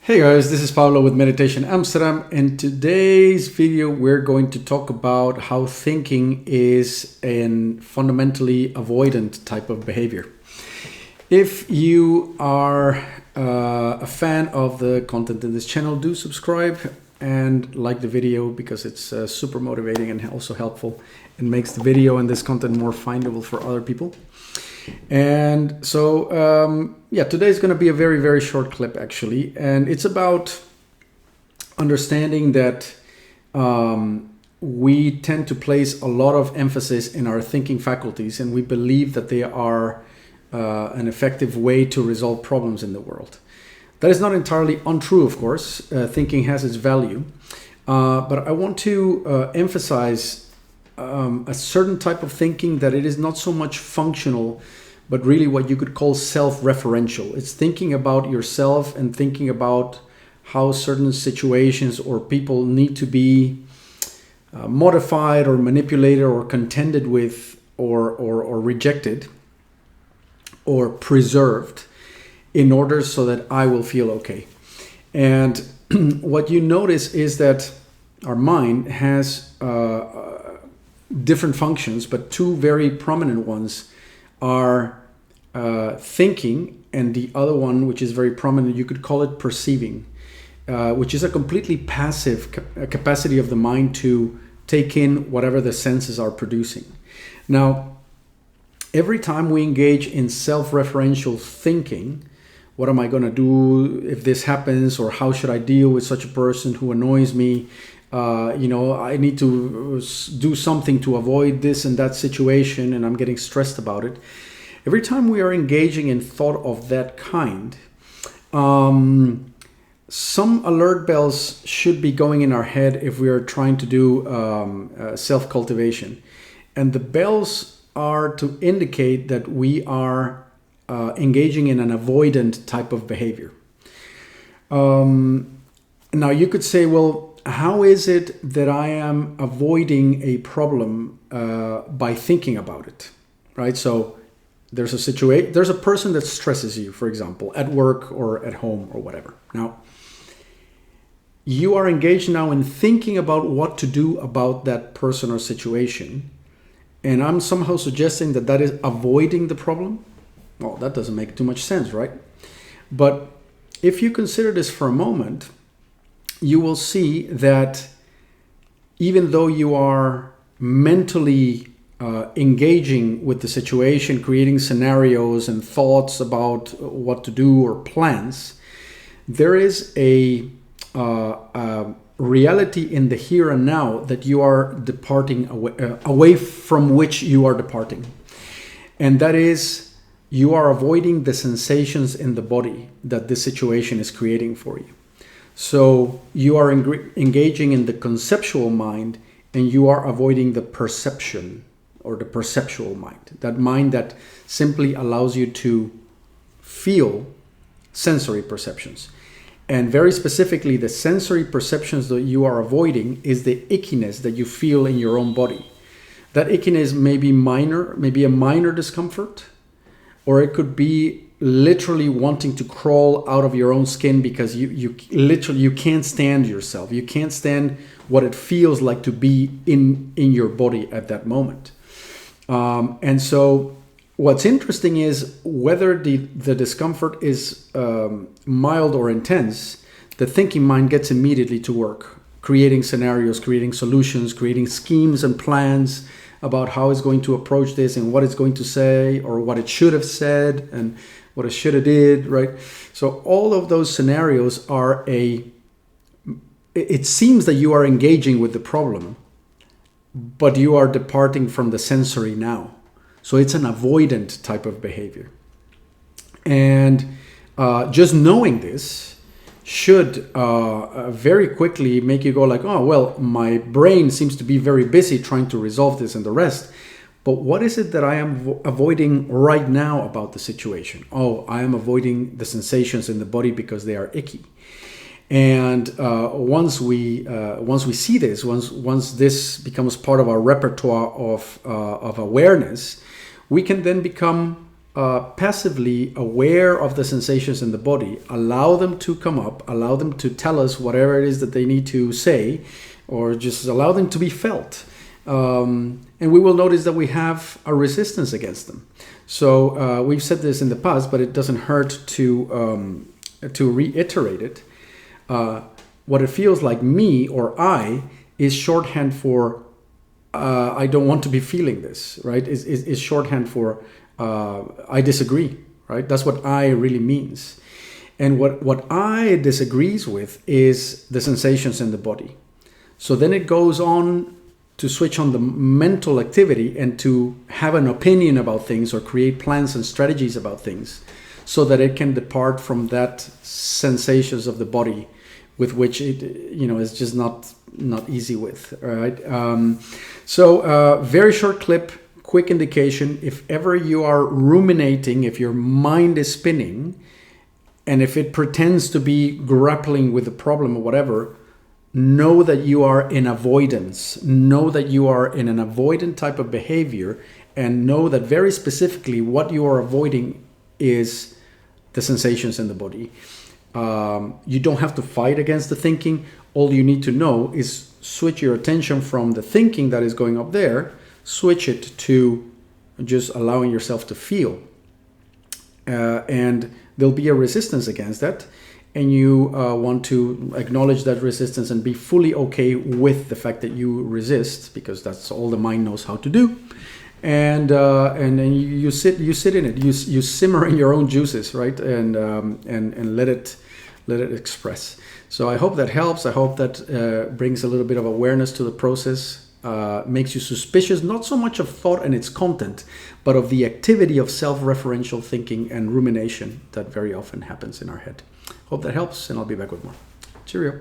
Hey guys, this is Paulo with Meditation Amsterdam. In today's video, we're going to talk about how thinking is a fundamentally avoidant type of behavior. If you are a fan of the content in this channel, do subscribe and like the video because it's super motivating and also helpful. It makes the video and this content more findable for other people. And so, today's going to be a very, very short clip actually. And it's about understanding that we tend to place a lot of emphasis in our thinking faculties, and we believe that they are an effective way to resolve problems in the world. That is not entirely untrue, of course. Thinking has its value. But I want to emphasize a certain type of thinking that it is not so much functional, but really what you could call self-referential. It's thinking about yourself and thinking about how certain situations or people need to be modified or manipulated or contended with or rejected or preserved in order so that I will feel okay. And what you notice is that our mind has different functions, but two very prominent ones are thinking, and the other one, which is very prominent, you could call it perceiving, which is a completely passive capacity of the mind to take in whatever the senses are producing. Now, every time we engage in self-referential thinking, what am I going to do if this happens, or how should I deal with such a person who annoys me? I need to do something to avoid this and that situation, and I'm getting stressed about it. Every time we are engaging in thought of that kind, some alert bells should be going in our head if we are trying to do self-cultivation. And the bells are to indicate that we are engaging in an avoidant type of behavior. Now you could say, well, how is it that I am avoiding a problem by thinking about it, right? So there's a person that stresses you, for example, at work or at home or whatever. Now, you are engaged now in thinking about what to do about that person or situation, and I'm somehow suggesting that is avoiding the problem. Well, that doesn't make too much sense, right? But if you consider this for a moment, you will see that even though you are mentally engaging with the situation, creating scenarios and thoughts about what to do or plans, there is a reality in the here and now that you are departing away from which you are departing. And that is, you are avoiding the sensations in the body that this situation is creating for you. So you are engaging in the conceptual mind, and you are avoiding the perception or the perceptual mind. That mind that simply allows you to feel sensory perceptions. And very specifically, the sensory perceptions that you are avoiding is the ickiness that you feel in your own body. That ickiness may be minor, maybe a minor discomfort, or it could be literally wanting to crawl out of your own skin because you can't stand yourself. You can't stand what it feels like to be in your body at that moment. And so what's interesting is whether the discomfort is mild or intense, the thinking mind gets immediately to work, creating scenarios, creating solutions, creating schemes and plans about how it's going to approach this and what it's going to say or what it should have said and what it should have did, right? So all of those scenarios are it seems that you are engaging with the problem, but you are departing from the sensory now. So it's an avoidant type of behavior. And just knowing this should very quickly make you go like, oh, well, my brain seems to be very busy trying to resolve this and the rest. But what is it that I am avoiding right now about the situation? Oh, I am avoiding the sensations in the body because they are icky. And once we see this, once this becomes part of our repertoire of awareness, we can then become passively aware of the sensations in the body, allow them to come up, allow them to tell us whatever it is that they need to say, or just allow them to be felt. And we will notice that we have a resistance against them. So we've said this in the past, but it doesn't hurt to reiterate it. What it feels like, me or I, is shorthand for I don't want to be feeling this, right? Is shorthand for I disagree, right? That's what I really means. And what I disagrees with is the sensations in the body. So then it goes on to switch on the mental activity and to have an opinion about things or create plans and strategies about things so that it can depart from that sensations of the body with which it, is just not easy with, right? Very short clip, quick indication. If ever you are ruminating, if your mind is spinning, and if it pretends to be grappling with the problem or whatever, know that you are in avoidance. Know that you are in an avoidant type of behavior, and know that very specifically what you are avoiding is the sensations in the body. You don't have to fight against the thinking. All you need to know is switch your attention from the thinking that is going up there, switch it to just allowing yourself to feel. And there'll be a resistance against that. And you want to acknowledge that resistance and be fully okay with the fact that you resist, because that's all the mind knows how to do. And then you sit in it. You simmer in your own juices, right? And let it express. So I hope that helps. I hope that brings a little bit of awareness to the process. Makes you suspicious, not so much of thought and its content, but of the activity of self-referential thinking and rumination that very often happens in our head. Hope that helps, and I'll be back with more. Cheerio.